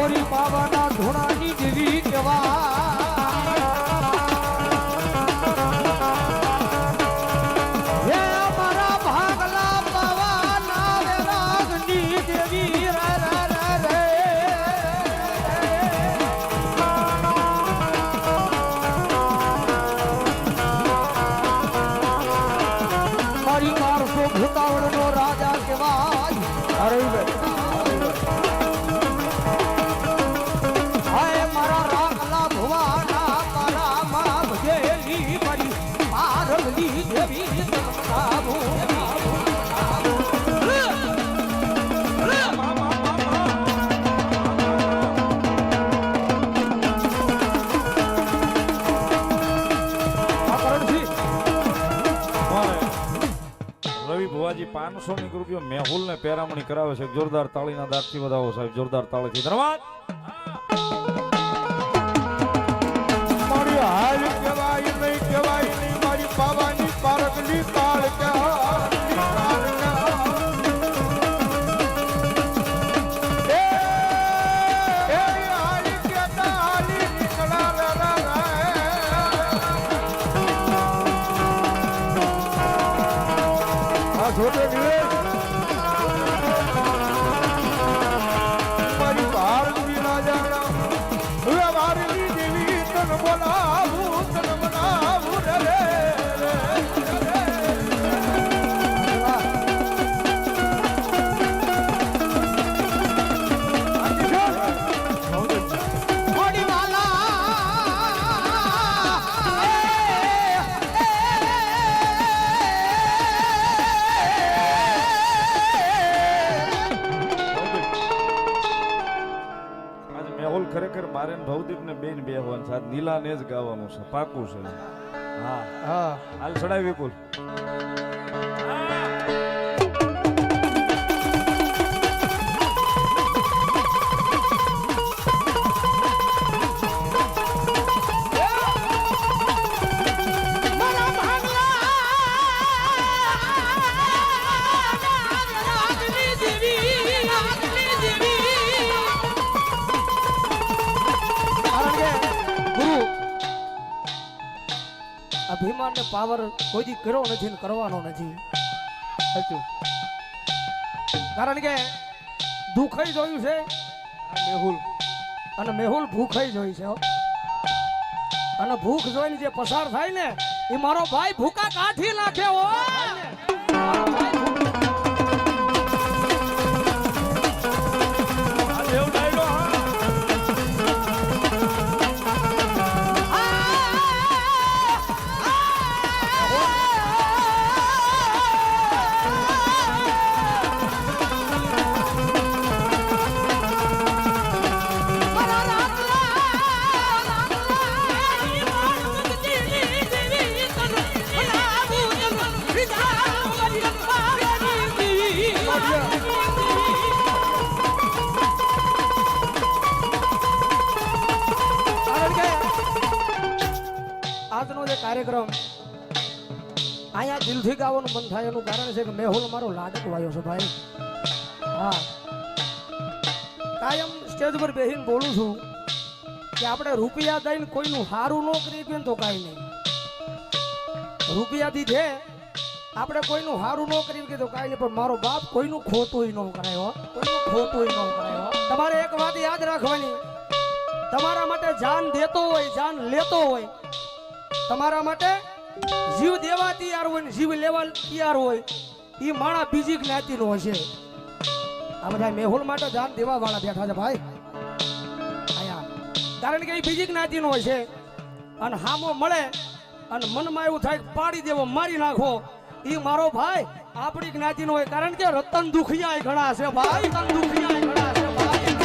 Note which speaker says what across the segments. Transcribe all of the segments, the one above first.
Speaker 1: મોરી બાવાના ધોણાની દેવી કહેવાય હે મારા ભાગલા બાવાના વેરાગની દેવી રે રે રે રે મારી 1200 ભૂતાવળનો રાજા કહેવાય અરે હાય મારા રાગલા ભવાના મારા માં ભજેલી મારી પારવલી દેવી તમનાવો
Speaker 2: રવિ ભુવાજી 500 રૂપિયા મેહુલ ને પેરામણી કરાવે છે. જોરદાર તાળીના દાંતથી વધાવો સાહેબ, જોરદાર તાળીથી ધન્યવાદ.
Speaker 3: મારી હાલ કહેવાય નહીં મારી પાવાની પારકલી તાળ છોટે મારી ભારતી રાજા હવે મારી દેવી તન બોલાવું તન બનાવું રે
Speaker 2: ખરેખર મારે ભવદીપ ને બેન બે હોવાનું છે. નીલા ને જ ગાવાનું છે, પાકું છે. હા હા હાલ ચડાવી વિપુલ.
Speaker 1: અભિમાન ને પાવર કોઈ દી કર્યો નથી ને કરવાનો નથી. સાચું. કારણ કે દુઃખઈ જોયું છે મેહુલ અને મેહુલ ભૂખાઈ જોઈ છે અને ભૂખ જોઈને જે પસાર થાય ને એ મારો ભાઈ ભૂકા કાઢી નાખે આજનો જે કાર્યક્રમ અહીંયા દિલથી ગાવાનું મન થાય એનું કારણ છે કે મેહુલ મારો લાડક વાયો છે ભાઈ. હા કાયમ સ્ટેજ પર બેસીને બોલું છું કે આપણે રૂપિયા દઈને કોઈનું સારું ન કરી તો કાંઈ નહીં. રૂપિયા દીધે આપણે કોઈનું સારું ન કરી તો કાંઈ નહીં, પણ મારો બાપ કોઈનું ખોટું ન કરાયો, કોઈનું ખોટું ન કરાયો. તમારે એક વાત યાદ રાખવાની, તમારા માટે જાન દેતો હોય જાન લેતો હોય, તમારા માટે જીવ દેવા તૈયાર હોય ને જીવ લેવા તૈયાર હોય એ માણા બીજી જ્ઞાતિનો હશે. આ બધા મેહુલ માટે જાન દેવા વાળા બેઠા છે ભાઈ આયા, કારણ કે એ બીજી જ્ઞાતિનો હશે અને હામો મળે અને મનમાં એવું થાય પાડી દેવો મારી નાખો એ મારો ભાઈ આપણી જ્ઞાતિનો હોય. કારણ કે રતન દુખિયા ઘણા છે ભાઈ, રતન દુખિયા ઘણા છે ભાઈ.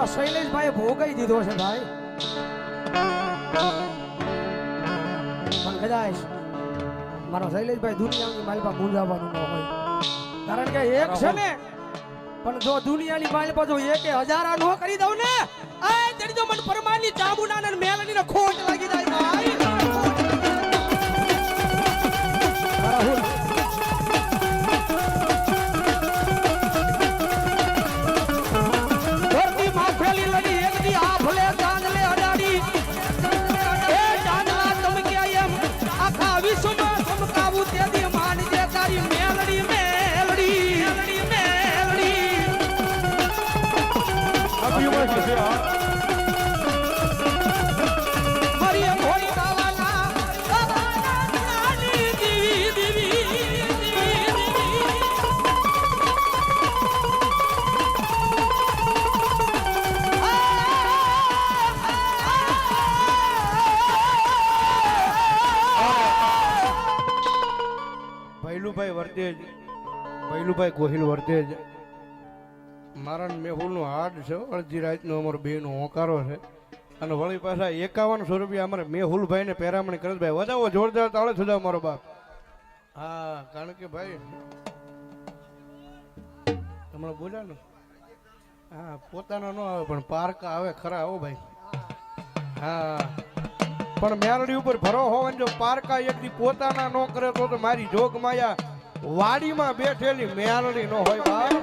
Speaker 1: મારા શૈલેષભાઈએ ભોગાઈ દીધો છે ભાઈ. પણ કદાચ મારા શૈલેષભાઈ દુનિયાની માલપા ગુંજાવાનું ન હોય. કારણ કે એક છે ને, પણ જો દુનિયાની માલપા જો એકે હજારા નો કરી દઉં ને, આ તેની જો મન પરમાની ચામુંડા ને મેલની ને ખોટ લાગી જાય ભાઈ. રાહુલ ધરતી માખેલી લડી એક દી આ ભલે ચાંદલે અડાડી, એ ચાંદલા ચમક્યા એમ આખા વિશ્વમાં ચમકાવું તે દી માનજે તારી મેલડી મેલડી મેલડી મેલડી. મારી ભોળી બાવાના નાની દીવી દીવી
Speaker 3: ભૈલુભાઈ વર્તેજ, ભૈલુભાઈ ગોહિલ વર્તેજ, મારા ને મેહુલનું હાડ છે. અડધી રાતનો અમારો બેનો હોકારો છે. અને વળી પાછા 5100 રૂપિયા અમારે મેહુલભાઈને પેરામણી કરે. ભાઈ વધાવો જોરદાર તાળે સુધા મારો બાપ. હા, કારણ કે ભાઈ હમણાં બોલ્યા ને, હા પોતાનો ન આવે પણ પારકા આવે ખરા. હો ભાઈ, હા પણ મેરડી ઉપર ભરો હોવાને જો પારકા એક દી પોતાના નો કરે તો મારી જોગ માયા વાડીમાં બેઠેલી મેરડી નો હોય બાપ.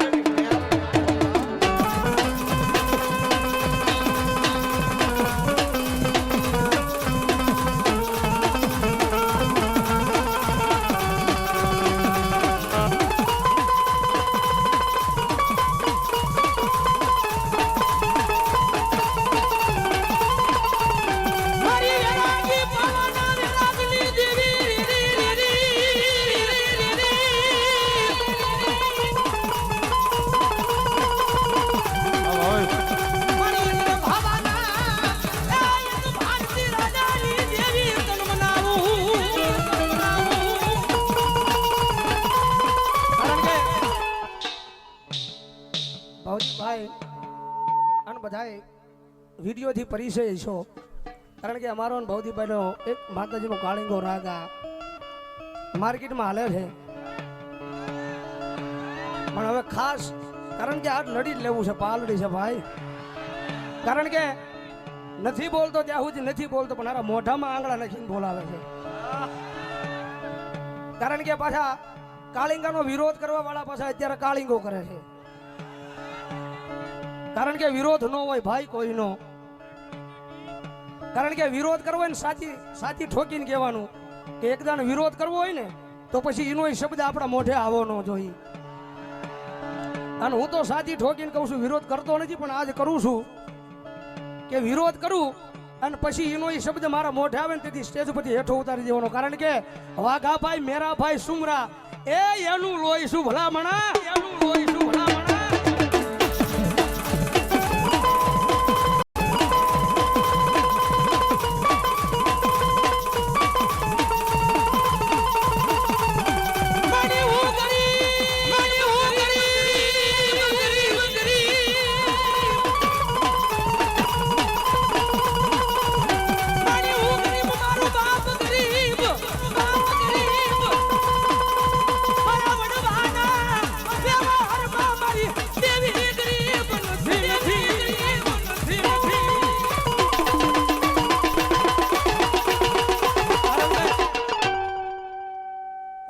Speaker 1: ભાઈ અને બધાએ વિડીયોથી પરિચય છો. કારણ કે અમારો ભૌતિકભાઈનો એક માતાજીનો કાળિંગો રાગ આ માર્કેટમાં હાલે છે. પણ હવે ખાસ કારણ કે આજ લડી જ લેવું છે, પાલડી છે ભાઈ. કારણ કે નથી બોલતો ત્યાં સુધી નથી બોલતો, પણ મારા મોઢામાં આંગળા નાખીને બોલાવે છે. કારણ કે પાછા કાળિંગાનો વિરોધ કરવા વાળા પાછા અત્યારે કાળિંગો કરે છે. કારણ કે વિરોધ ન હોય ભાઈ કોઈનો. કારણ કે વિરોધ કરવો હોય ને સાચી ઠોકીને કહેવાનું કે એકદાન વિરોધ કરવો હોય ને તો પછી એનો શબ્દ આપણા મોઢે આવો ન જોઈએ. અને હું તો સાચી ઠોકીને કહું છું, વિરોધ કરતો નથી પણ આજ કરું છું કે વિરોધ કરું અને પછી એનો શબ્દ મારા મોઢે આવે ને તેથી સ્ટેજ પરથી હેઠો ઉતારી દેવાનો. કારણ કે વાઘાભાઈ મેરાભાઈ સુમરા એનું લોહી શું ભલામણા, એનું લોહી શું ભલામણા.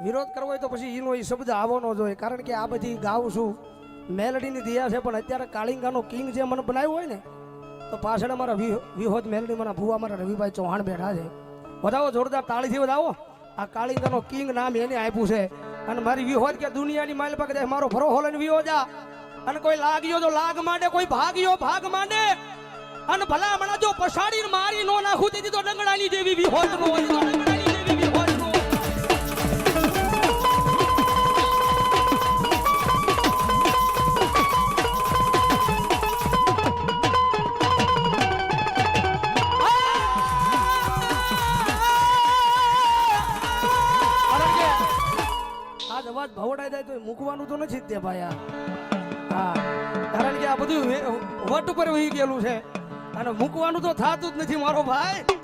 Speaker 1: વિરોધ કરવો હોય તો પછી એનો શબ્દ આવો ન જોઈએ. કારણ કે આ બધી ગાઉં છું મેલડીની દિયા છે, પણ અત્યારે કાળિંગાનો કિંગ જે મને બનાવ્યો હોય ને તો પાછળ અમારા વિહોદ મેલડી મારા ભૂવા મારા રવિભાઈ ચૌહાણ બેઠા છે. વધાવો જોરદાર તાળીથી વધાવો. આ કાળિંગાનો કિંગ નામ એને આપ્યું છે. અને મારી વિહોદ કે દુનિયાની માઇલ પર કદાચ મારો ભરો હોલન વિહોજા અને કોઈ લાગ્યો તો લાગ માંડે, કોઈ ભાગ્યો ભાગ માંડે. અને ભલા મણા જો પછાડીને મારી નો નાખું તેથી તો ડંગડાની જેવી વિહોદ નો હોય, ડંગડાની જેવી વિહોદ નો. અવાજ ભવડાઈ જાય તો મૂકવાનું તો નથી જ તે ભાઈ. હા કારણ કે આ બધું વટ ઉપર વહી ગયેલું છે અને મૂકવાનું તો થાતું જ નથી મારો ભાઈ